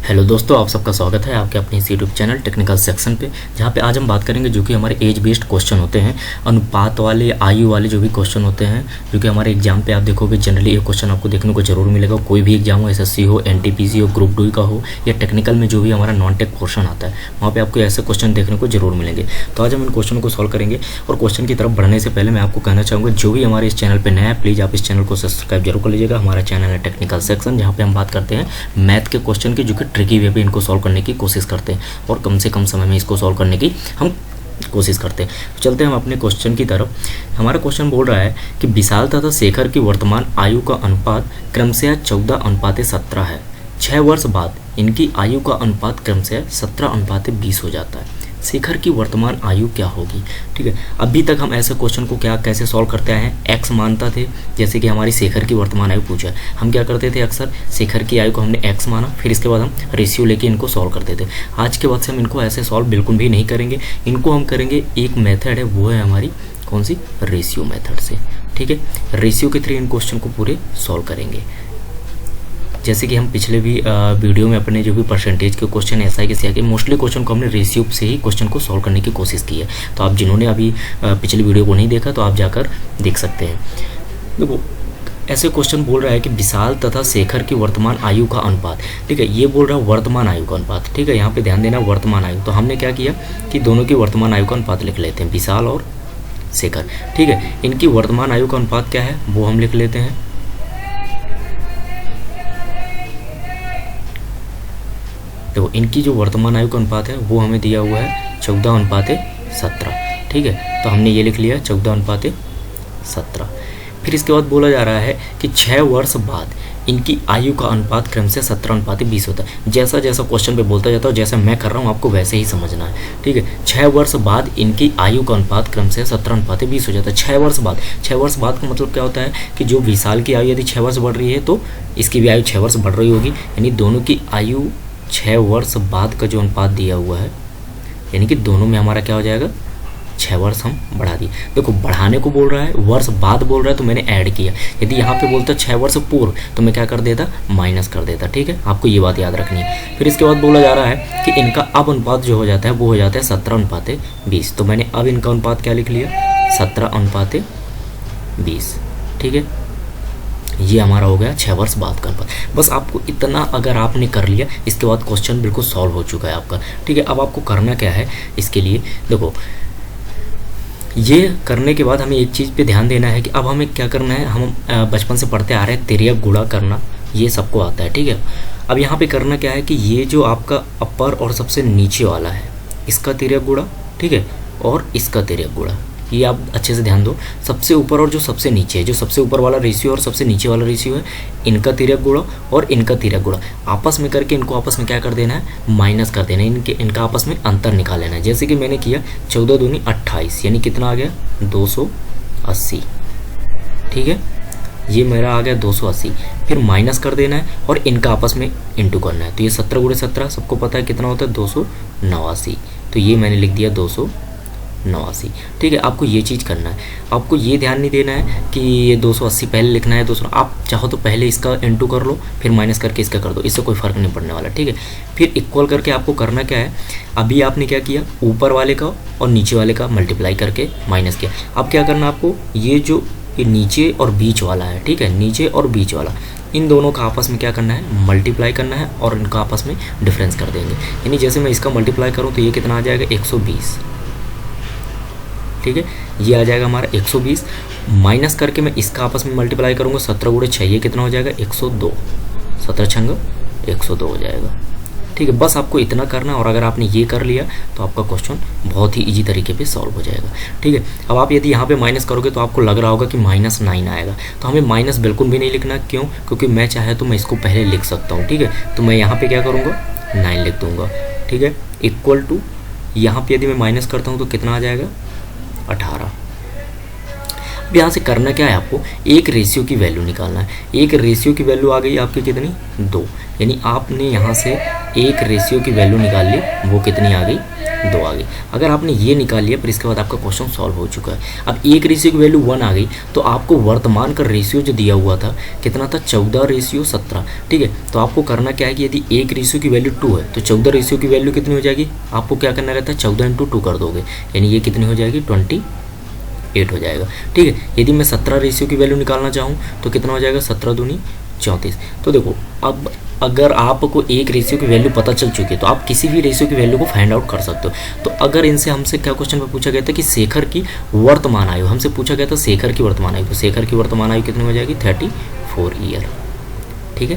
Hello दोस्तों, आप सबका स्वागत है आपके अपने इस यूट्यूब चैनल टेक्निकल सेक्शन पे, जहाँ पे आज हम बात करेंगे जो कि हमारे एज बेस्ड क्वेश्चन होते हैं, अनुपात वाले, आयु वाले जो भी क्वेश्चन होते हैं, जो कि हमारे एग्जाम पे आप देखोगे जनरली ये क्वेश्चन आपको देखने को जरूर मिलेगा। कोई भी एग्जाम हो, एसएससी हो, एनटीपीसी हो, ग्रुप 2 का हो या टेक्निकल में जो भी हमारा नॉन टेक पोर्शन आता है, वहाँ पर आपको ऐसे क्वेश्चन देखने को जरूर मिलेंगे। तो आज हम इन क्वेश्चन को सॉल्व करेंगे। और क्वेश्चन की तरफ बढ़ने से पहले मैं आपको कहना चाहूँगा, जो भी हमारे इस चैनल पर नया है, प्लीज़ आप इस चैनल को सब्सक्राइब जरूर कर लीजिएगा। हमारा चैनल है टेक्निकल सेक्शन, जहाँ पे हम बात करते हैं मैथ के क्वेश्चन की, जो कि ट्रिकी वे पे इनको सॉल्व करने की कोशिश करते हैं और कम से कम समय में इसको सॉल्व करने की हम कोशिश करते हैं। तो चलते हैं हम अपने क्वेश्चन की तरफ। हमारा क्वेश्चन बोल रहा है कि विशाल तथा शेखर की वर्तमान आयु का अनुपात क्रमशः 14:17 है। 6 वर्ष बाद इनकी आयु का अनुपात क्रमशः 17:20 हो जाता है। शेखर की वर्तमान आयु क्या होगी? ठीक है, अभी तक हम ऐसे क्वेश्चन को कैसे सॉल्व करते आए हैं, एक्स मानता थे। जैसे कि हमारी शेखर की वर्तमान आयु पूछा है, हम क्या करते थे, अक्सर शेखर की आयु को हमने एक्स माना, फिर इसके बाद हम रेशियो लेके इनको सॉल्व करते थे। आज के बाद से हम इनको ऐसे सॉल्व बिल्कुल भी नहीं करेंगे। इनको हम करेंगे, एक मेथड है, वो है हमारी कौन सी, रेशियो मेथड से। ठीक है, रेशियो के थ्रू इन क्वेश्चन को पूरे सॉल्व करेंगे। जैसे कि हम पिछले भी वीडियो में अपने जो भी परसेंटेज के क्वेश्चन एसआई के सीआई के मोस्टली क्वेश्चन को हमने रेशियो से ही क्वेश्चन को सॉल्व करने की कोशिश की है। तो आप जिन्होंने अभी पिछली वीडियो को नहीं देखा तो आप जाकर देख सकते हैं। देखो, ऐसे क्वेश्चन बोल रहा है कि विशाल तथा शेखर की वर्तमान आयु का अनुपात। ठीक है, ये बोल रहा है वर्तमान आयु का अनुपात। ठीक है, यहाँ पे ध्यान देना, वर्तमान आयु। तो हमने क्या किया कि दोनों की वर्तमान आयु का अनुपात लिख लेते हैं, विशाल और शेखर। ठीक है, इनकी वर्तमान आयु का अनुपात क्या है वो हम लिख लेते हैं। देखो, इनकी जो वर्तमान आयु का अनुपात है वो हमें दिया हुआ है 14:17। ठीक है, तो हमने ये लिख लिया 14:17। फिर इसके बाद बोला जा रहा है कि 6 वर्ष बाद इनकी आयु का अनुपात क्रमशः 17:20 होता है। जैसा जैसा क्वेश्चन पे बोलता जाता हूँ, जैसा मैं कर रहा हूँ आपको वैसे ही समझना है। ठीक है, 6 वर्ष बाद इनकी आयु का अनुपात क्रमशः 17:20 हो जाता है। 6 वर्ष बाद, 6 वर्ष बाद का मतलब क्या होता है कि जो विशाल की आयु यदि 6 वर्ष बढ़ रही है तो इसकी भी आयु 6 वर्ष बढ़ रही होगी, यानी दोनों की आयु 6 वर्ष बाद का जो अनुपात दिया हुआ है, यानी कि दोनों में हमारा क्या हो जाएगा, 6 वर्ष हम बढ़ा दिए। देखो, बढ़ाने को बोल रहा है, वर्ष बाद बोल रहा है, तो मैंने ऐड किया। यदि यहाँ पे बोलता 6 वर्ष पूर्व तो मैं क्या कर देता, माइनस कर देता। ठीक है, आपको ये बात याद रखनी है। फिर इसके बाद बोला जा रहा है कि इनका अब अनुपात जो हो जाता है वो हो जाता है 17:20। तो मैंने अब इनका अनुपात क्या लिख लिया, 17:20। ठीक है, ये हमारा हो गया 6 वर्ष बाद का अनुपात। बस आपको इतना अगर आपने कर लिया, इसके बाद क्वेश्चन बिल्कुल सॉल्व हो चुका है आपका। ठीक है, अब आपको करना क्या है इसके लिए, देखो, ये करने के बाद हमें एक चीज़ पे ध्यान देना है कि अब हमें क्या करना है। हम बचपन से पढ़ते आ रहे हैं, तिर्यक गुणा करना, ये सबको आता है। ठीक है, अब यहाँ पे करना क्या है कि ये जो आपका अपर और सबसे नीचे वाला है, इसका तिर्यक गुणा, ठीक है, और इसका तिर्यक गुणा, ये आप अच्छे से ध्यान दो। सबसे ऊपर और जो सबसे नीचे है, जो सबसे ऊपर वाला रेशियो और सबसे नीचे वाला रेशियो है, इनका तिर्यक गुणा और इनका तिर्यक गुणा आपस में करके इनको आपस में क्या कर देना है, माइनस कर देना है। इनका आपस में अंतर निकाल लेना है। जैसे कि मैंने किया 14 दूनी 28, यानी कितना आ गया, 280। ठीक है, ये मेरा आ गया 280। फिर माइनस कर देना है और इनका आपस में इंटू करना है। तो ये 17 × 17 सबको पता है कितना होता है, 289। तो ये मैंने लिख दिया 289। ठीक है, आपको ये चीज़ करना है। आपको ये ध्यान नहीं देना है कि ये 280 पहले लिखना है, 200। आप चाहो तो पहले इसका इंटू कर लो, फिर माइनस करके इसका कर दो, इससे कोई फ़र्क नहीं पड़ने वाला। ठीक है, फिर इक्वल करके आपको करना क्या है, अभी आपने क्या किया, ऊपर वाले का और नीचे वाले का मल्टीप्लाई करके माइनस किया। अब क्या करना आपको, ये जो नीचे और बीच वाला है, ठीक है, नीचे और बीच वाला, इन दोनों का आपस में क्या करना है, मल्टीप्लाई करना है और इनका आपस में डिफरेंस कर देंगे। यानी जैसे मैं इसका मल्टीप्लाई करूँ तो ये कितना आ जाएगा, 120। ठीक है, ये आ जाएगा हमारा 120। माइनस करके मैं इसका आपस में मल्टीप्लाई करूँगा, 17 × 6, ये कितना हो जाएगा, 102। 17 × 6 102 हो जाएगा। ठीक है, बस आपको इतना करना, और अगर आपने ये कर लिया तो आपका क्वेश्चन बहुत ही इजी तरीके पे सॉल्व हो जाएगा। ठीक है, अब आप यदि यहाँ पे माइनस करोगे तो आपको लग रहा होगा कि -9 आएगा, तो हमें माइनस बिल्कुल भी नहीं लिखना। क्यों? क्योंकि मैं चाहे तो मैं इसको पहले लिख सकता हूँ। ठीक है, तो मैं यहाँ पर क्या करूँगा, 9 लिख दूँगा। ठीक है, इक्वल टू, यहाँ पर यदि मैं माइनस करता हूँ तो कितना आ जाएगा, 18। अब यहाँ से करना क्या है, आपको एक रेशियो की वैल्यू निकालना है। एक रेशियो की वैल्यू आ गई आपकी कितनी, 2, यानी आपने यहाँ से एक रेशियो की वैल्यू निकाल ली, वो कितनी आ गई, 2 आ गई। अगर आपने ये निकाल लिया फिर इसके बाद आपका क्वेश्चन सॉल्व हो चुका है। अब एक रेशियो की वैल्यू 1 आ गई तो आपको वर्तमान का रेशियो जो दिया हुआ था कितना था, 14:17। ठीक है, तो आपको करना क्या है कि यदि एक रेशियो की वैल्यू 2 है तो 14 रेशियो की वैल्यू कितनी हो जाएगी, आपको क्या करना रहता है, 14 × 2 कर दोगे, यानी ये कितनी हो जाएगी, 28 हो जाएगा। ठीक है, यदि मैं 17 रेशियो की वैल्यू निकालना चाहूँ तो कितना हो जाएगा, 17 दूनी 34। तो देखो अब अगर आपको एक रेशियो की वैल्यू पता चल चुकी है तो आप किसी भी रेशियो की वैल्यू को फाइंड आउट कर सकते हो। तो अगर इनसे हमसे क्या क्वेश्चन में पूछा गया था कि शेखर की वर्तमान आयु, हमसे पूछा गया था शेखर की वर्तमान आयु, तो शेखर की वर्तमान आयु कितनी हो जाएगी, 34 ईयर। ठीक है,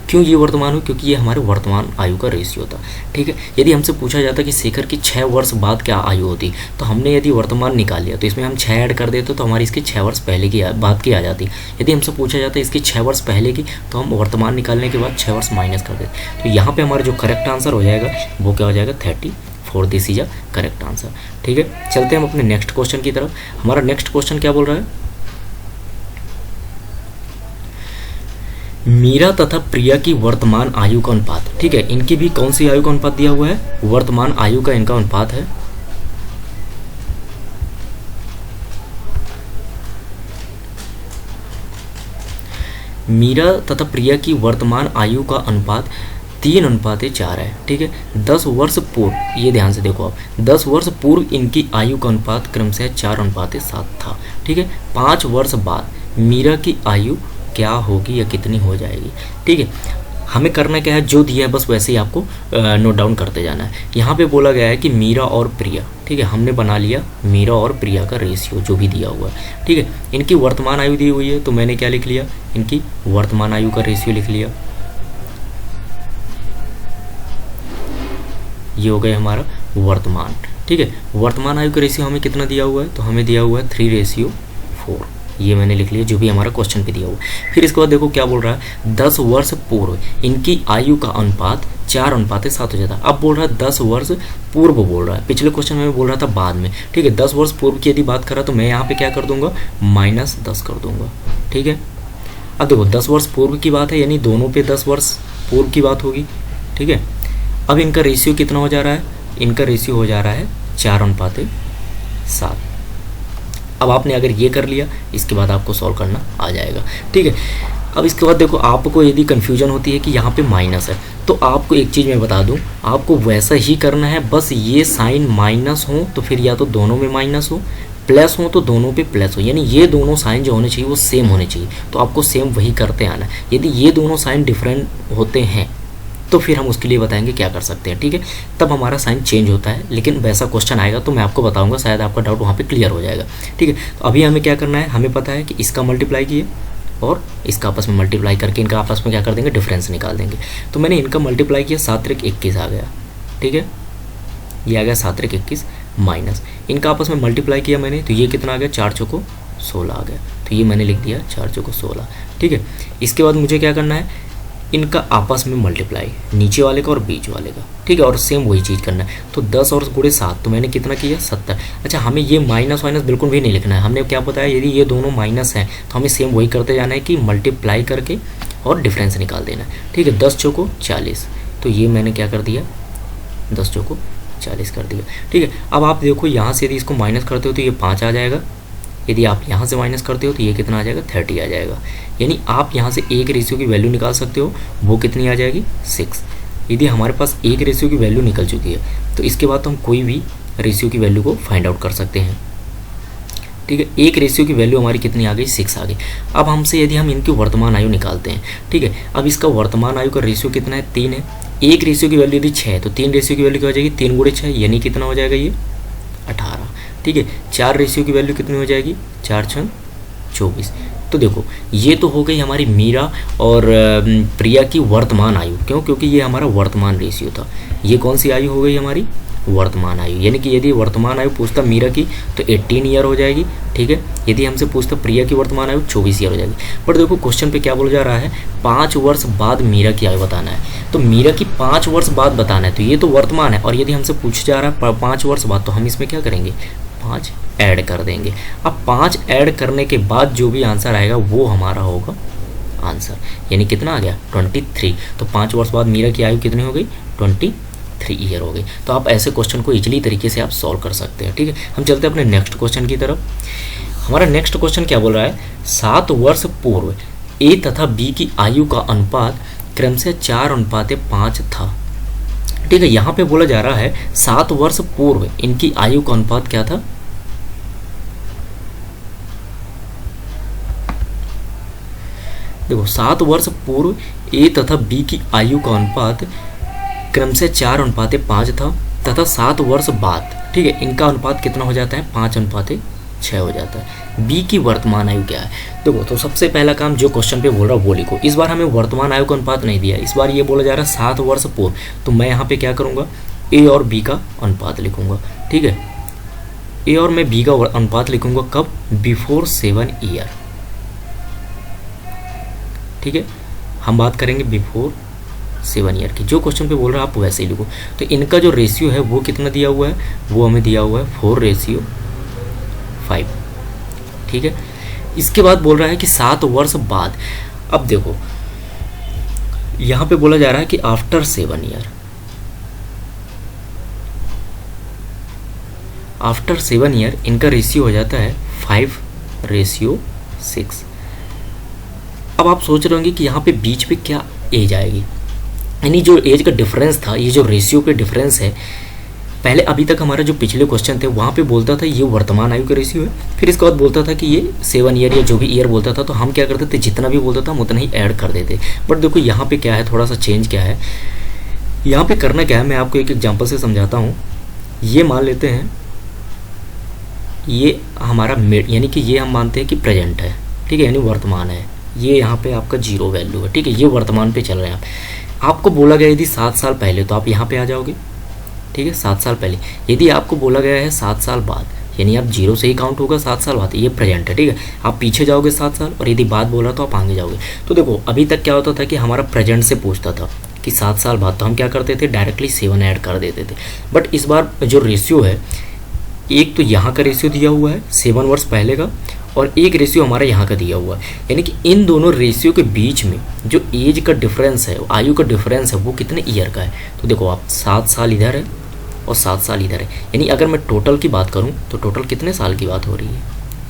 क्यों ये वर्तमान हो, क्योंकि ये हमारे वर्तमान आयु का रेशियो था। ठीक है, यदि हमसे पूछा जाता कि शेखर की 6 वर्ष बाद क्या आयु होती, तो हमने यदि वर्तमान निकाल लिया तो इसमें हम 6 ऐड कर देते तो हमारी इसकी 6 वर्ष पहले की बाद की आ जाती। यदि हमसे पूछा जाता इसकी 6 वर्ष पहले की तो हम वर्तमान निकालने के बाद 6 वर्ष माइनस कर देते। तो यहाँ पर हमारा जो करेक्ट आंसर हो जाएगा वो क्या हो जाएगा, 34। This is a correct answer. ठीक है, चलते हैं हम अपने नेक्स्ट क्वेश्चन की तरफ। हमारा नेक्स्ट क्वेश्चन क्या बोल रहा है, मीरा तथा प्रिया की वर्तमान आयु का अनुपात। ठीक है, इनकी भी कौन सी आयु का अनुपात दिया हुआ है, वर्तमान आयु का इनका अनुपात है। मीरा तथा प्रिया की वर्तमान आयु का अनुपात 3:4 है। ठीक है, 10 वर्ष पूर्व, ये ध्यान से देखो आप, 10 वर्ष पूर्व इनकी आयु का अनुपात क्रमशः 4:7 था। ठीक है, 5 वर्ष बाद मीरा की आयु क्या होगी या कितनी हो जाएगी। ठीक है, हमें करना क्या है, जो दिया है बस वैसे ही आपको नोट डाउन करते जाना है। यहाँ पे बोला गया है कि मीरा और प्रिया, ठीक है, हमने बना लिया मीरा और प्रिया का रेशियो जो भी दिया हुआ है। ठीक है, इनकी वर्तमान आयु दी हुई है तो मैंने क्या लिख लिया, इनकी वर्तमान आयु का रेशियो लिख लिया। ये हो गया हमारा वर्तमान। ठीक है, वर्तमान आयु का रेशियो हमें कितना दिया हुआ है, तो हमें दिया हुआ है 3:4। ये मैंने लिख लिया जो भी हमारा क्वेश्चन पे दिया हुआ। फिर इसके बाद देखो क्या बोल रहा है, 10 वर्ष पूर्व इनकी आयु का अनुपात 4:7 हो जाता है। अब बोल रहा है 10 वर्ष पूर्व बोल रहा है, पिछले क्वेश्चन में बोल रहा था बाद में। ठीक है, 10 वर्ष पूर्व की यदि बात करा तो मैं यहाँ पे क्या कर दूंगा, -10 कर दूंगा। ठीक है, अब देखो 10 वर्ष पूर्व की बात है यानी दोनों पे 10 वर्ष पूर्व की बात होगी। ठीक है, अब इनका रेशियो कितना हो जा रहा है, इनका रेशियो हो जा रहा है 4:7। अब आपने अगर ये कर लिया इसके बाद आपको सॉल्व करना आ जाएगा। ठीक है, अब इसके बाद देखो आपको यदि कन्फ्यूजन होती है कि यहाँ पे माइनस है तो आपको एक चीज़ मैं बता दूँ, आपको वैसा ही करना है, बस ये साइन माइनस हो तो फिर या तो दोनों में माइनस हो, प्लस हो तो दोनों पे प्लस हो, यानी ये दोनों साइन जो होने चाहिए वो सेम होने चाहिए। तो आपको सेम वही करते आना है। यदि ये दोनों साइन डिफरेंट होते हैं तो फिर हम उसके लिए बताएंगे क्या कर सकते हैं। ठीक है, तब हमारा साइन चेंज होता है, लेकिन वैसा क्वेश्चन आएगा तो मैं आपको बताऊंगा, शायद आपका डाउट वहाँ पे क्लियर हो जाएगा। ठीक है, तो अभी हमें क्या करना है, हमें पता है कि इसका मल्टीप्लाई किए और इसका आपस में मल्टीप्लाई करके इनका आपस में क्या कर देंगे, डिफरेंस निकाल देंगे। तो मैंने इनका मल्टीप्लाई किया, 7×21 आ गया। ठीक है, ये आ गया 7×21 माइनस इनका आपस में मल्टीप्लाई किया मैंने, तो ये कितना आ गया, 4×4 16 आ गया। तो ये मैंने लिख दिया 4×4 16। ठीक है, इसके बाद मुझे क्या करना है, इनका आपस में मल्टीप्लाई, नीचे वाले का और बीच वाले का। ठीक है, और सेम वही चीज़ करना है। तो 10 और गुणे 7 तो मैंने कितना किया, 70। अच्छा, हमें ये माइनस वाइनस बिल्कुल भी नहीं लिखना है, हमने क्या बताया, यदि ये दोनों माइनस हैं तो हमें सेम वही करते जाना है कि मल्टीप्लाई करके और डिफरेंस निकाल देना है। ठीक है, 10×4 40, तो ये मैंने क्या कर दिया, 10×4 40 कर दिया। ठीक है, अब आप देखो यहाँ से यदि इसको माइनस करते हो तो ये 5 आ जाएगा, यदि आप यहाँ से माइनस करते हो तो ये कितना आ जाएगा, 30 आ जाएगा। यानी आप यहाँ से एक रेशियो की वैल्यू निकाल सकते हो, वो कितनी आ जाएगी, 6। यदि हमारे पास एक रेशियो की वैल्यू निकल चुकी है तो इसके बाद तो हम कोई भी रेशियो की वैल्यू को फाइंड आउट कर सकते हैं। ठीक है, एक रेशियो की वैल्यू हमारी कितनी आ गई, 6 आ गई। अब हमसे यदि हम इनकी वर्तमान आयु निकालते हैं, ठीक है, अब इसका वर्तमान आयु का रेशियो कितना है, 3 है। एक रेशियो की वैल्यू यदि 6 है तो 3 रेशियो की वैल्यू क्या हो जाएगी, 3 × 6 यानी कितना हो जाएगा, ये 18। ठीक है, 4 रेशियो की वैल्यू कितनी हो जाएगी, 4×6 24। तो देखो ये तो हो गई हमारी मीरा और प्रिया की वर्तमान आयु, क्योंकि ये हमारा वर्तमान रेशियो था। ये कौन सी आयु हो गई हमारी, वर्तमान आयु, यानी कि यदि वर्तमान आयु पूछता मीरा की तो 18 ईयर हो जाएगी। ठीक है, यदि हमसे पूछता प्रिया की वर्तमान आयु 24 ईयर हो जाएगी। बट देखो क्वेश्चन पे क्या बोला जा रहा है, 5 वर्ष बाद मीरा की आयु बताना है। तो मीरा की 5 वर्ष बाद बताना है, तो ये तो वर्तमान है, और यदि हमसे पूछा जा रहा है 5 वर्ष बाद, तो हम इसमें क्या करेंगे, 5 ऐड कर देंगे। अब 5 ऐड करने के बाद जो भी आंसर आएगा वो हमारा होगा आंसर, यानी कितना आ गया 23। तो 5 वर्ष बाद मीरा की आयु कितनी हो गई 23 ईयर हो गई। तो आप ऐसे क्वेश्चन को इजीली तरीके से आप सॉल्व कर सकते हैं। ठीक है, हम चलते हैं अपने नेक्स्ट क्वेश्चन की तरफ। हमारा नेक्स्ट क्वेश्चन क्या बोल रहा है, 7 वर्ष पूर्व ए तथा बी की आयु का अनुपात क्रमशः 4:5 था। ठीक है, यहाँ पे बोला जा रहा है 7 वर्ष पूर्व इनकी आयु का अनुपात क्या था, देखो 7 वर्ष पूर्व ए तथा बी की आयु का अनुपात क्रमशः 4:5 था तथा 7 वर्ष बाद, ठीक है, इनका अनुपात कितना हो जाता है 5:6 हो जाता है। बी की वर्तमान आयु क्या है, देखो तो सबसे पहला काम जो क्वेश्चन पे बोल रहा है वो लिखो। इस बार हमें वर्तमान आयु का अनुपात नहीं दिया, इस बार ये बोला जा रहा है 7 वर्ष पूर्व, तो मैं यहाँ पे क्या करूँगा ए और बी का अनुपात लिखूंगा। ठीक है, ए और मैं बी का अनुपात लिखूंगा कब, बिफोर 7 ईयर। ठीक है, हम बात करेंगे बिफोर 7 ईयर की। जो क्वेश्चन पे बोल रहा है आप वैसे ही लिखो। तो इनका जो रेशियो है वो कितना दिया हुआ है, वो हमें दिया हुआ है 4:5। ठीक है, इसके बाद बोल रहा है कि 7 वर्ष बाद। अब देखो यहाँ पे बोला जा रहा है कि आफ्टर 7 ईयर, आफ्टर 7 ईयर इनका रेशियो हो जाता है 5:6। अब आप सोच रहे होंगे कि यहाँ पे बीच पे क्या एज आएगी, यानी जो एज का डिफरेंस था, ये जो रेशियो के डिफरेंस है, पहले अभी तक हमारा जो पिछले क्वेश्चन थे वहाँ पे बोलता था ये वर्तमान आयु का रेशियो है, फिर इसके बाद बोलता था कि ये 7 ईयर या जो भी ईयर बोलता था, तो हम क्या करते थे जितना भी बोलता था हम उतना ही ऐड कर देते। बट देखो यहाँ पे क्या है, थोड़ा सा चेंज क्या है, यहाँ पे करना क्या है, मैं आपको एक एग्जाम्पल से समझाता हूँ। ये मान लेते हैं ये हमारा मिड, यानी कि ये हम मानते हैं कि प्रेजेंट है, ठीक है, यानी वर्तमान है। ये यहाँ पे आपका 0 वैल्यू है, ठीक है, ये वर्तमान पे चल रहे हैं आप। आपको बोला गया यदि 7 साल पहले, तो आप यहाँ पे आ जाओगे। ठीक है, 7 साल पहले। यदि आपको बोला गया है 7 साल बाद, यानी आप 0 से ही काउंट होगा 7 साल बाद, ये प्रेजेंट है। ठीक है, आप पीछे जाओगे 7 साल, और यदि बाद बोला तो आप आगे जाओगे। तो देखो अभी तक क्या होता था कि हमारा प्रेजेंट से पूछता था कि 7 साल बाद, तो हम क्या करते थे डायरेक्टली 7 ऐड कर देते थे। बट इस बार जो रेशियो है, एक तो यहाँ का रेशियो दिया हुआ है 7 वर्ष पहले का, और एक रेशियो हमारा यहाँ का दिया हुआ है, यानी कि इन दोनों रेशियो के बीच में जो एज का डिफरेंस है, आयु का डिफरेंस है, वो कितने ईयर का है। तो देखो आप 7 साल इधर है और 7 साल इधर है, यानी अगर मैं टोटल की बात करूँ तो टोटल कितने साल की बात हो रही है,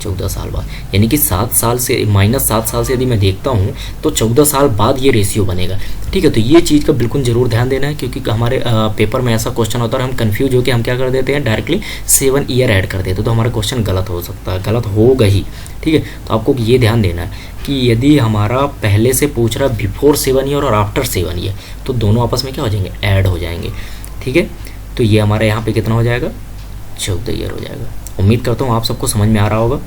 14 साल बाद। यानी कि 7 साल से -7 साल से यदि मैं देखता हूँ तो 14 साल बाद ये रेशियो बनेगा। ठीक है, तो ये चीज़ का बिल्कुल ज़रूर ध्यान देना है, क्योंकि हमारे पेपर में ऐसा क्वेश्चन होता है, हम कंफ्यूज होकर हम क्या कर देते हैं डायरेक्टली 7 ईयर ऐड कर देते, तो हमारा क्वेश्चन गलत हो सकता है, गलत होगा ही। ठीक है, तो आपको ये ध्यान देना है कि यदि हमारा पहले से पूछ रहा बिफोर 7 ईयर और आफ्टर 7 ईयर, तो दोनों आपस में क्या हो जाएंगे, ऐड हो जाएंगे। ठीक है, तो ये हमारा यहाँ पे कितना हो जाएगा, 14 ईयर हो जाएगा। उम्मीद करता हूँ आप सबको समझ में आ रहा होगा।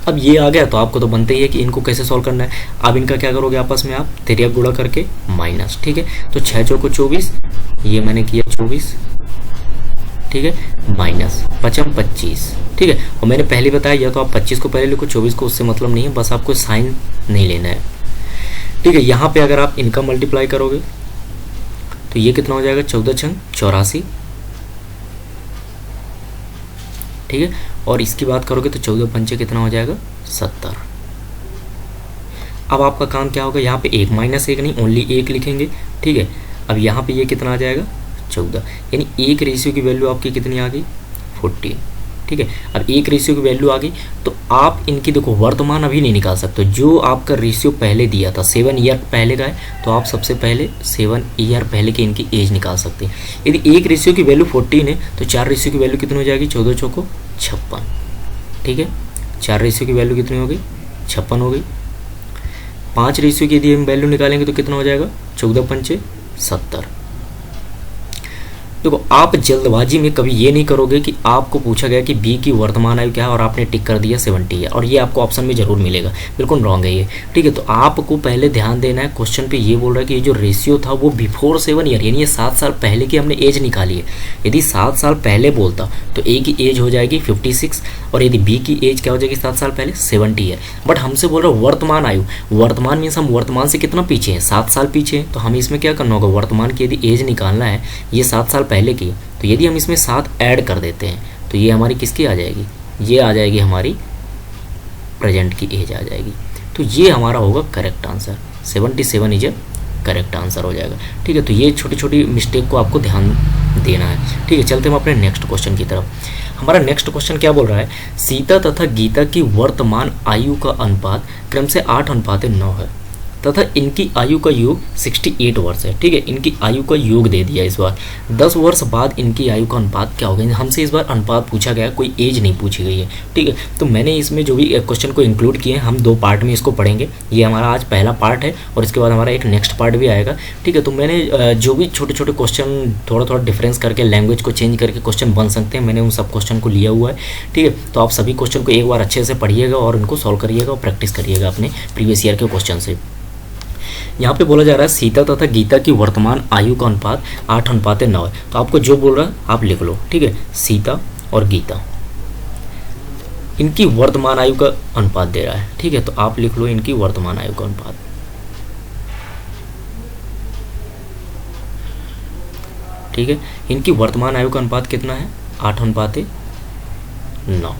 अब ये आ गया तो आपको तो बनता ही है कि इनको कैसे सॉल्व करना है। अब इनका क्या करोगे, आपस में आप तिरिया गुणा करके माइनस। ठीक है, तो 6 चौको 24, ये मैंने किया 24, ठीक है, माइनस 5 25। ठीक है, और मैंने पहले बताया या तो आप 25 को पहले लिखो, 24 को, उससे मतलब नहीं है, बस आपको साइन नहीं लेना है। ठीक है, यहाँ पे अगर आप इनका मल्टीप्लाई करोगे तो ये कितना हो जाएगा, 14 छंग 84। ठीक है, और इसकी बात करोगे तो 14 पंचे कितना हो जाएगा, 70। अब आपका काम क्या होगा, यहाँ पे 1 -1 नहीं, ओनली 1 लिखेंगे। ठीक है, अब यहाँ पे ये कितना आ जाएगा, 14, यानी एक रेशियो की वैल्यू आपकी कितनी आ गई, 14। ठीक है, अब एक रेशियो की वैल्यू आ गई, तो आप इनकी देखो वर्तमान अभी नहीं निकाल सकते। जो आपका रेशियो पहले दिया था 7 ईयर पहले का है, तो आप सबसे पहले 7 ईयर पहले की इनकी एज निकाल सकते हैं। यदि एक रेशियो की वैल्यू 14 है तो 4 रेशियो की वैल्यू कितनी हो जाएगी, 14 चौको 56। ठीक है, 4 रेशियो की वैल्यू कितनी हो गई, 56 हो गई। 5 रेशियो की यदि हम वैल्यू निकालेंगे तो कितना हो जाएगा, 14 पंचे 70। देखो आप जल्दबाजी में कभी ये नहीं करोगे कि आपको पूछा गया कि बी की वर्तमान आयु क्या है और आपने टिक कर दिया 70 है, और ये आपको ऑप्शन में जरूर मिलेगा, बिल्कुल रॉन्ग है ये। ठीक है, तो आपको पहले ध्यान देना है, क्वेश्चन पे ये बोल रहा है कि ये जो रेशियो था वो बिफोर 7 ईयर, यानी ये 7 साल पहले की हमने एज निकाली है। यदि 7 साल पहले बोलता तो ए की एज हो जाएगी 56, और यदि बी की एज क्या हो जाएगी 7 साल पहले, 70 ईयर। बट हमसे बोल रहा है वर्तमान आयु, वर्तमान मीन्स हम वर्तमान से कितना पीछे हैं, 7 साल पीछे हैं। तो हमें इसमें क्या करना होगा, वर्तमान की यदि एज निकालना है, ये 7 साल पहले की, तो यदि हम इसमें 7 ऐड कर देते हैं तो ये हमारी किसकी आ जाएगी, ये आ जाएगी हमारी प्रेजेंट की एज आ जाएगी। तो ये हमारा होगा correct answer, 77 is A correct answer हो जाएगा। ठीक है, तो ये छोटी छोटी मिस्टेक को आपको ध्यान देना है। ठीक है, चलते हम अपने नेक्स्ट क्वेश्चन की तरफ। हमारा नेक्स्ट क्वेश्चन क्या बोल रहा है, सीता तथा गीता की वर्तमान आयु का अनुपात क्रम से 8:9 है तथा इनकी आयु का योग 68 वर्ष है। ठीक है, इनकी आयु का योग दे दिया इस बार। 10 वर्ष बाद इनकी आयु का अनुपात क्या होगा, हमसे इस बार अनुपात पूछा गया, कोई एज नहीं पूछी गई है। ठीक है, तो मैंने इसमें जो भी क्वेश्चन को इंक्लूड किए हैं, हम 2 पार्ट में इसको पढ़ेंगे। ये हमारा आज पहला पार्ट है और इसके बाद हमारा एक नेक्स्ट पार्ट भी आएगा। ठीक है, तो मैंने जो भी छोटे छोटे क्वेश्चन थोड़ा थोड़ा डिफरेंस करके, लैंग्वेज को चेंज करके क्वेश्चन बन सकते हैं, मैंने उन सब क्वेश्चन को लिया हुआ है। ठीक है, तो आप सभी क्वेश्चन को एक बार अच्छे से पढ़िएगा और इनको सॉल्व करिएगा और प्रैक्टिस करिएगा अपने प्रीवियस ईयर के क्वेश्चन से। यहाँ पे बोला जा रहा है सीता तथा गीता की वर्तमान आयु का अनुपात 8:9 है। तो आपको जो बोल रहा है आप लिख लो। ठीक है, सीता और गीता, इनकी वर्तमान आयु का अनुपात दे रहा है। ठीक है, तो आप लिख लो इनकी वर्तमान आयु का अनुपात। ठीक है, इनकी वर्तमान आयु का अनुपात कितना है, 8:9।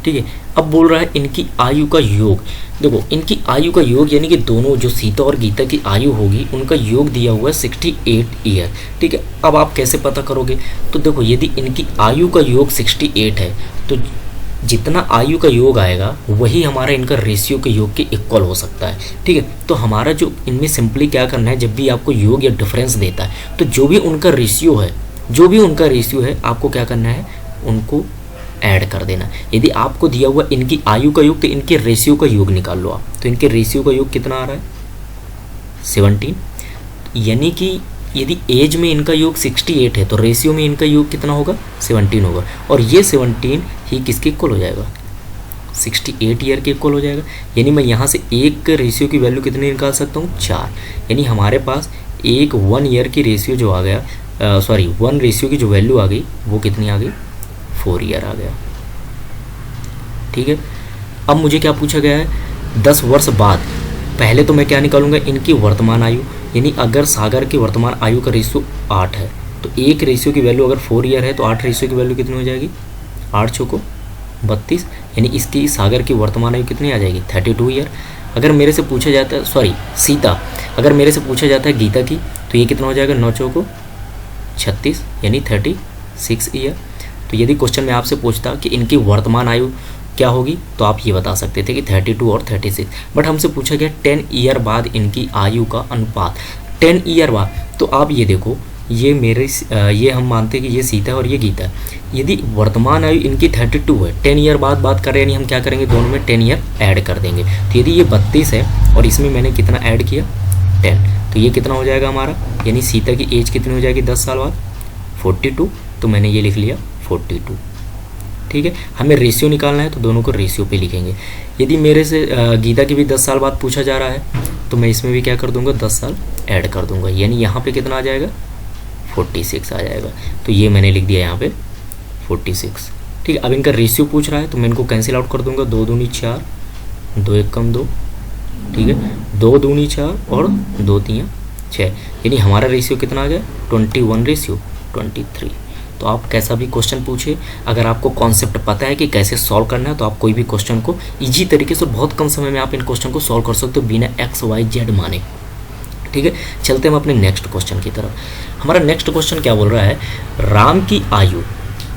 ठीक है, अब बोल रहा है इनकी आयु का योग। देखो, इनकी आयु का योग यानी कि दोनों जो सीता और गीता की आयु होगी उनका योग दिया हुआ है 68 ईयर। ठीक है, अब आप कैसे पता करोगे, तो देखो यदि इनकी आयु का योग 68 है तो जितना आयु का योग आएगा वही हमारा इनका रेशियो के योग के इक्वल हो सकता है। ठीक है, तो हमारा जो इनमें सिंपली क्या करना है, जब भी आपको योग या डिफरेंस देता है तो जो भी उनका रेशियो है आपको क्या करना है, उनको ऐड कर देना। यदि आपको दिया हुआ इनकी आयु का योग तो इनके रेशियो का योग निकाल लो आप। तो इनके रेशियो का योग कितना आ रहा है, 17। यानी कि यदि एज में इनका योग 68 है तो रेशियो में इनका योग कितना होगा, 17 होगा। और ये 17 ही किसके इक्वल हो जाएगा, 68 ईयर के इक्वल हो जाएगा। यानी मैं यहाँ से एक रेशियो की वैल्यू कितनी निकाल सकता हूँ, 4। यानी हमारे पास एक 1 ईयर की रेशियो जो आ गया, 1 रेशियो की जो वैल्यू आ गई वो कितनी आ गई, 4 ईयर आ गया। ठीक है, अब मुझे क्या पूछा गया है, 10 वर्ष बाद। पहले तो मैं क्या निकालूंगा, इनकी वर्तमान आयु। यानी अगर सागर की वर्तमान आयु का रेशियो 8 है तो एक रेशियो की वैल्यू अगर 4 ईयर है तो 8 रेशियो की वैल्यू कितनी हो जाएगी, 8 चौको 32। यानी इसकी सागर की वर्तमान आयु कितनी आ जाएगी, 32 ईयर। अगर मेरे से पूछा जाता है, सीता, अगर मेरे से पूछा जाता है गीता की, तो ये कितना हो जाएगा, 9 चौको 36 यानी 36 ईयर। तो यदि क्वेश्चन में आपसे पूछता कि इनकी वर्तमान आयु क्या होगी तो आप ये बता सकते थे कि 32 और 36। बट हमसे पूछा गया 10 ईयर बाद इनकी आयु का अनुपात, 10 ईयर बाद। तो आप ये देखो, ये हम मानते हैं कि ये सीता है और ये गीता है। यदि वर्तमान आयु इनकी 32 है, 10 ईयर बाद बात कर रहे हैं, यानी हम क्या करेंगे, दोनों में 10 ईयर ऐड कर देंगे। तो यदि ये 32 है और इसमें मैंने कितना ऐड किया, 10, तो ये कितना हो जाएगा हमारा, यानी सीता की एज कितनी हो जाएगी 10 साल बाद, 42। तो मैंने ये लिख लिया 42। ठीक है, हमें रेशियो निकालना है तो दोनों को रेशियो पे लिखेंगे। यदि मेरे से गीता की भी 10 साल बाद पूछा जा रहा है तो मैं इसमें भी क्या कर दूंगा, 10 साल ऐड कर दूंगा। यानी यहाँ पे कितना आ जाएगा, 46 आ जाएगा। तो ये मैंने लिख दिया यहाँ पे 46। ठीक है, अब इनका रेशियो पूछ रहा है तो मैं इनको कैंसिल आउट कर दूंगा, 2 दूनी 4, 2 एक कम 2। ठीक है, 2 दूनी 4 और 2 तीन 6। यानी हमारा रेशियो कितना आ गया, 21 रेशियो 23। तो आप कैसा भी क्वेश्चन पूछे, अगर आपको कॉन्सेप्ट पता है कि कैसे सॉल्व करना है तो आप कोई भी क्वेश्चन को इजी तरीके से बहुत कम समय में आप इन क्वेश्चन को सॉल्व कर सकते हो बिना XYZ माने। ठीक है, चलते हम अपने नेक्स्ट क्वेश्चन की तरफ। हमारा नेक्स्ट क्वेश्चन क्या बोल रहा है, राम की आयु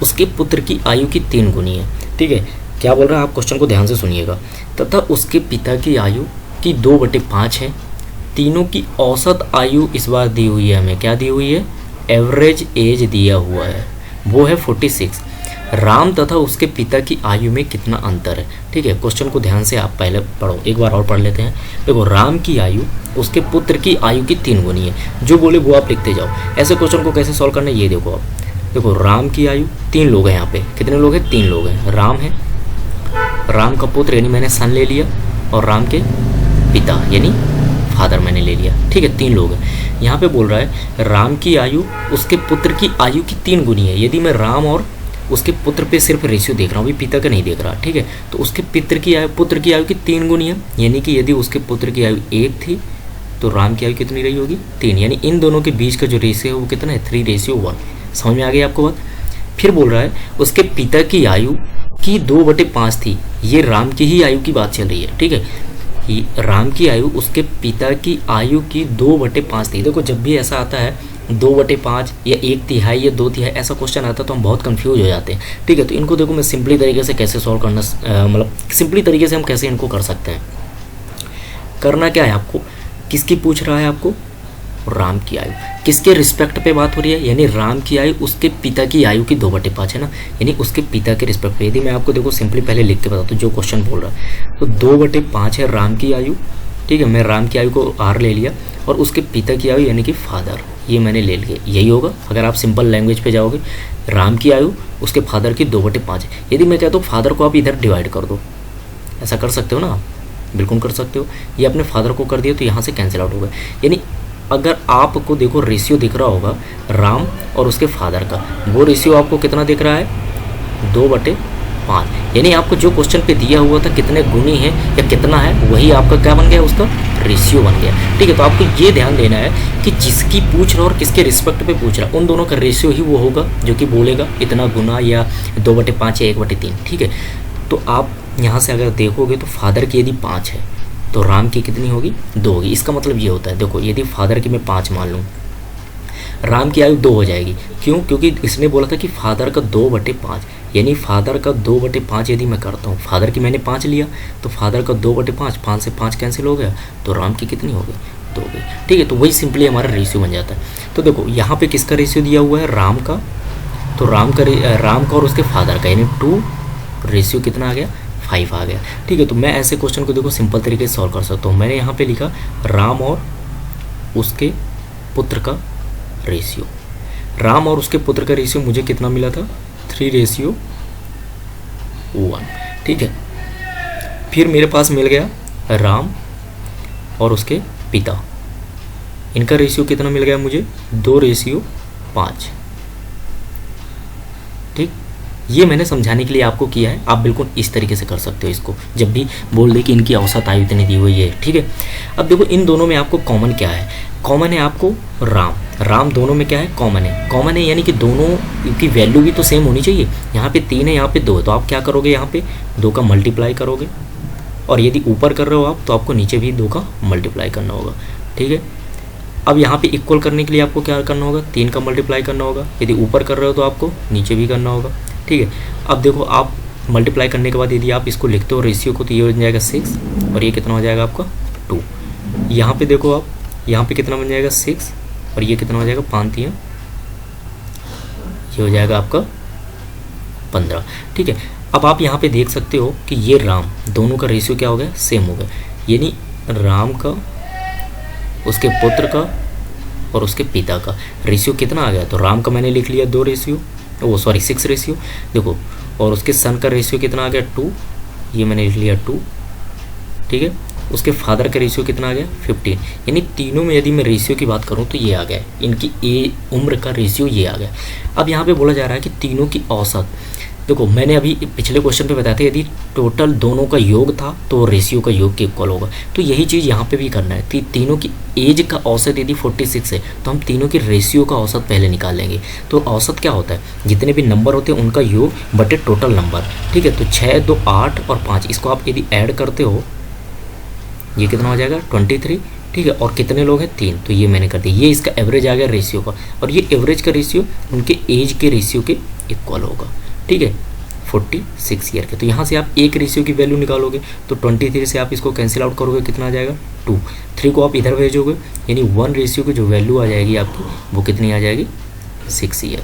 उसके पुत्र की आयु की 3 गुनी है। ठीक है, क्या बोल रहा है आप क्वेश्चन को ध्यान से सुनिएगा। तथा उसके पिता की आयु की 2/5 है। तीनों की औसत आयु इस बार दी हुई है, हमें क्या दी हुई है, एवरेज एज दिया हुआ है, वो है 46। राम तथा उसके पिता की आयु में कितना अंतर है। ठीक है, क्वेश्चन को ध्यान से आप पहले पढ़ो, एक बार और पढ़ लेते हैं। देखो, राम की आयु उसके पुत्र की आयु की 3 गुनी है, जो बोले वो आप लिखते जाओ। ऐसे क्वेश्चन को कैसे सॉल्व करना है ये देखो आप। देखो, राम की आयु 3 लोग हैं यहाँ पे, कितने लोग हैं, 3 लोग हैं। राम है, राम का पुत्र यानी मैंने सन ले लिया, और राम के पिता यानी फादर मैंने ले लिया। ठीक है, 3 लोग हैं। यहाँ पे बोल रहा है राम की आयु उसके पुत्र की आयु की 3 गुनी है। यदि मैं राम और उसके पुत्र पे सिर्फ रेशियो देख रहा हूँ, अभी पिता का नहीं देख रहा। ठीक है, तो उसके पुत्र की आयु की 3 गुनी है। यानी कि यदि उसके पुत्र की आयु 1 थी तो राम की आयु कितनी रही होगी, 3। यानी इन दोनों के बीच का जो रेशियो है वो कितना है, 3:1। समझ में आ गई आपको बात। फिर बोल रहा है उसके पिता की आयु की 2/5 थी। ये राम की ही आयु की बात चल रही है, ठीक है। राम की आयु उसके पिता की आयु की 2/5 थी। देखो जब भी ऐसा आता है 2/5 या 1/3 या 2/3 ऐसा क्वेश्चन आता है तो हम बहुत कंफ्यूज हो जाते हैं, ठीक है। तो इनको देखो मैं सिंपली तरीके से कैसे सॉल्व करना, मतलब सिंपली तरीके से हम कैसे इनको कर सकते हैं। करना क्या है आपको, किसकी पूछ रहा है आपको, राम की आयु, किसके रिस्पेक्ट पे बात हो रही है, यानी राम की आयु उसके पिता की आयु की 2/5 है ना, यानी उसके पिता के रिस्पेक्ट पे। यदि मैं आपको देखो सिंपली पहले लिख के बताता हूँ जो क्वेश्चन बोल रहा है, तो 2/5 है राम की आयु, ठीक है। मैं राम की आयु को R ले लिया और उसके पिता की आयु यानी कि फादर, ये मैंने ले लिया, यही होगा। अगर आप सिंपल लैंग्वेज पे जाओगे, राम की आयु उसके फादर की 2/5 है। यदि मैं कहता हूँ फादर को आप इधर डिवाइड कर दो, ऐसा कर सकते हो ना आप, बिल्कुल कर सकते हो। ये अपने फादर को कर दिया तो यहाँ से कैंसिल आउट होगा। यानी अगर आपको देखो रेशियो दिख रहा होगा राम और उसके फादर का, वो रेशियो आपको कितना दिख रहा है, 2/5। यानी आपको जो क्वेश्चन पे दिया हुआ था कितने गुनी है या कितना है, वही आपका क्या बन गया, उसका रेशियो बन गया, ठीक है। तो आपको ये ध्यान देना है कि जिसकी पूछ रहा और किसके रिस्पेक्ट पे पूछ रहा, उन दोनों का रेशियो ही वो होगा जो कि बोलेगा इतना गुना या 2/5 या 1/3, ठीक है। तो आप यहाँ से अगर देखोगे तो फादर की यदि 5 है तो राम की कितनी होगी, 2 होगी। इसका मतलब ये होता है, देखो यदि फादर की मैं 5 मान लूँ, राम की आयु 2 हो जाएगी। क्यों, क्योंकि इसने बोला था कि फादर का 2/5, यानी फादर का 2/5 यदि मैं करता हूँ, फादर की मैंने 5 लिया तो फादर का 2/5, 5 से 5 कैंसिल हो गया, तो राम की कितनी हो गई, 2 हो गई, ठीक है। तो वही सिंपली हमारा रेशियो बन जाता है। तो देखो यहाँ पे किसका रेशियो दिया हुआ है, राम का, तो राम का और उसके फादर का, यानी 2 रेशियो कितना आ गया, 5 आ गया, ठीक है। तो मैं ऐसे क्वेश्चन को देखो सिंपल तरीके से सॉल्व कर सकता हूँ। मैंने यहाँ पे लिखा राम और उसके पुत्र का रेशियो, राम और उसके पुत्र का रेशियो मुझे कितना मिला था, 3:1, ठीक है। फिर मेरे पास मिल गया राम और उसके पिता, इनका रेशियो कितना मिल गया मुझे, 2:5, ठीक। ये मैंने समझाने के लिए आपको किया है, आप बिल्कुल इस तरीके से कर सकते हो इसको, जब भी बोल दे कि इनकी औसत आयु इतनी दी हुई है, ठीक है। अब देखो इन दोनों में आपको कॉमन क्या है, कॉमन है आपको राम दोनों में क्या है, कॉमन है यानी कि दोनों की वैल्यू भी तो सेम होनी चाहिए। यहाँ पे 3 है, यहाँ पे 2 है, तो आप क्या करोगे, यहाँ पे 2 का मल्टीप्लाई करोगे, और यदि ऊपर कर रहे हो आप तो आपको नीचे भी 2 का मल्टीप्लाई करना होगा, ठीक है। अब यहाँ पे इक्वल करने के लिए आपको क्या करना होगा, 3 का मल्टीप्लाई करना होगा, यदि ऊपर कर रहे हो तो आपको नीचे भी करना होगा, ठीक है। अब देखो आप मल्टीप्लाई करने के बाद यदि आप इसको लिखते हो रेशियो को, तो ये हो जाएगा 6 और ये कितना हो जाएगा आपका 2। यहाँ पे देखो आप, यहाँ पे कितना बन जाएगा 6 और ये कितना हो जाएगा 5, ये हो जाएगा आपका 15, ठीक है। अब आप यहाँ पे देख सकते हो कि ये राम, दोनों का रेशियो क्या हो गया, सेम हो गया, यानी राम का, उसके पुत्र का और उसके पिता का रेशियो कितना आ गया, तो राम का मैंने लिख लिया 6 रेशियो, देखो, और उसके सन का रेशियो कितना आ गया 2, ये मैंने लिख लिया 2, ठीक है। उसके फादर का रेशियो कितना आ गया 15, यानी तीनों में यदि मैं रेशियो की बात करूं तो ये आ गया, इनकी उम्र का रेशियो ये आ गया। अब यहाँ पे बोला जा रहा है कि तीनों की औसत, देखो मैंने अभी पिछले क्वेश्चन पे बताया था यदि टोटल दोनों का योग था तो रेशियो का योग के इक्वल होगा, तो यही चीज़ यहाँ पे भी करना है। तीनों की एज का औसत यदि 46 है तो हम तीनों की रेशियो का औसत पहले निकाल लेंगे। तो औसत क्या होता है, जितने भी नंबर होते हैं उनका योग बटे टोटल नंबर, ठीक है। तो 6, 2, 8 और 5, इसको आप यदि ऐड करते हो ये कितना हो जाएगा 23, ठीक है। और कितने लोग हैं 3, तो ये मैंने कर दिया, ये इसका एवरेज आ गया रेशियो का, और ये एवरेज का रेशियो उनके एज के रेशियो के इक्वल होगा, ठीक है, 46 ईयर के। तो यहाँ से आप एक रेशियो की वैल्यू निकालोगे तो 23 से आप इसको कैंसिल आउट करोगे, कितना आ जाएगा 2, 3 को आप इधर भेजोगे, यानी 1 रेशियो की जो वैल्यू आ जाएगी आपकी वो कितनी आ जाएगी 6 ईयर।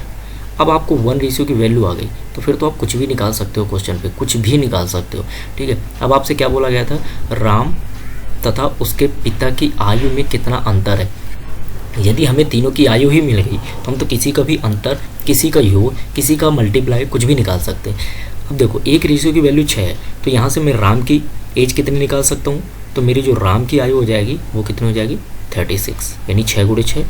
अब आपको 1 रेशियो की वैल्यू आ गई तो फिर तो आप कुछ भी निकाल सकते हो, क्वेश्चन पे कुछ भी निकाल सकते हो, ठीक है। अब आपसे क्या बोला गया था, राम तथा उसके पिता की आयु में कितना अंतर है। यदि हमें तीनों की आयु ही मिल गई तो हम तो किसी का भी अंतर, किसी का योग, किसी का मल्टीप्लाई कुछ भी निकाल सकते हैं। अब देखो एक रेशियो की वैल्यू 6 है, तो यहाँ से मैं राम की एज कितनी निकाल सकता हूँ, तो मेरी जो राम की आयु हो जाएगी वो कितनी हो जाएगी 36, यानी 6 × 6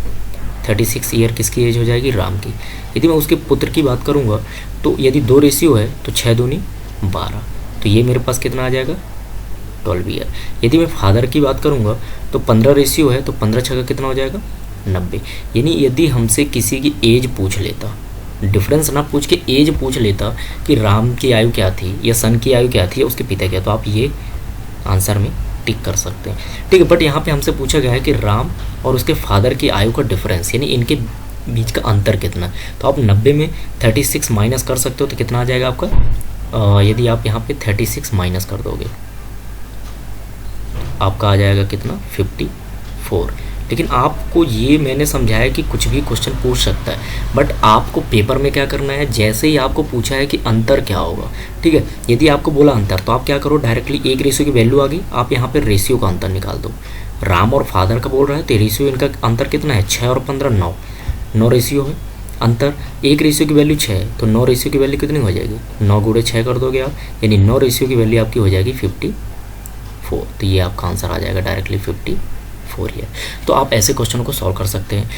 36 ईयर किसकी एज हो जाएगी, राम की। यदि मैं उसके पुत्र की बात करूँगा तो यदि 2 रेशियो है तो 6 दूनी 12, तो ये मेरे पास कितना आ जाएगा 12 ईयर। यदि मैं फादर की बात करूँगा तो 15 रेशियो है तो 15 6 का कितना हो जाएगा 90, यानी यदि हमसे किसी की एज पूछ लेता डिफरेंस ना पूछ के एज पूछ लेता कि राम की आयु क्या थी या सन की आयु क्या थी या उसके पिता क्या, तो आप ये आंसर में टिक कर सकते हैं, ठीक है। बट यहाँ पे हमसे पूछा गया है कि राम और उसके फादर की आयु का डिफरेंस, यानी इनके बीच का अंतर कितना है। तो आप 90 में 36 माइनस कर सकते हो, तो कितना आ जाएगा आपका, यदि आप यहाँ पे 36 माइनस कर दोगे आपका आ जाएगा कितना, 54। लेकिन आपको ये मैंने समझाया कि कुछ भी क्वेश्चन पूछ सकता है, बट आपको पेपर में क्या करना है, जैसे ही आपको पूछा है कि अंतर क्या होगा, ठीक है, यदि आपको बोला अंतर, तो आप क्या करो, डायरेक्टली एक रेशियो की वैल्यू आ गई, आप यहाँ पे रेशियो का अंतर निकाल दो। राम और फादर का बोल रहा है, तो रेशियो इनका अंतर कितना है, 6 और 15 9, 9 रेशियो है अंतर। एक रेशियो की वैल्यू 6 है, तो 9 रेशियो की वैल्यू कितनी हो जाएगी, 9 गुणे 6 कर दोगे आप, यानी 9 रेशियो की वैल्यू आपकी हो जाएगी 54। तो ये आपका आंसर आ जाएगा डायरेक्टली 54 ही है। तो आप ऐसे क्वेश्चनों को सॉल्व कर सकते हैं।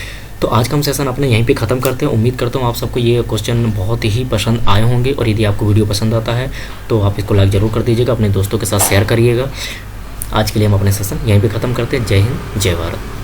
तो आज का हम सेशन अपने यहीं पे ख़त्म करते हैं। उम्मीद करता हूँ आप सबको ये क्वेश्चन बहुत ही पसंद आए होंगे, और यदि आपको वीडियो पसंद आता है तो आप इसको लाइक ज़रूर कर दीजिएगा, अपने दोस्तों के साथ शेयर करिएगा। आज के लिए हम अपने सेशन यहीं पे ख़त्म करते हैं। जय हिंद, जय भारत।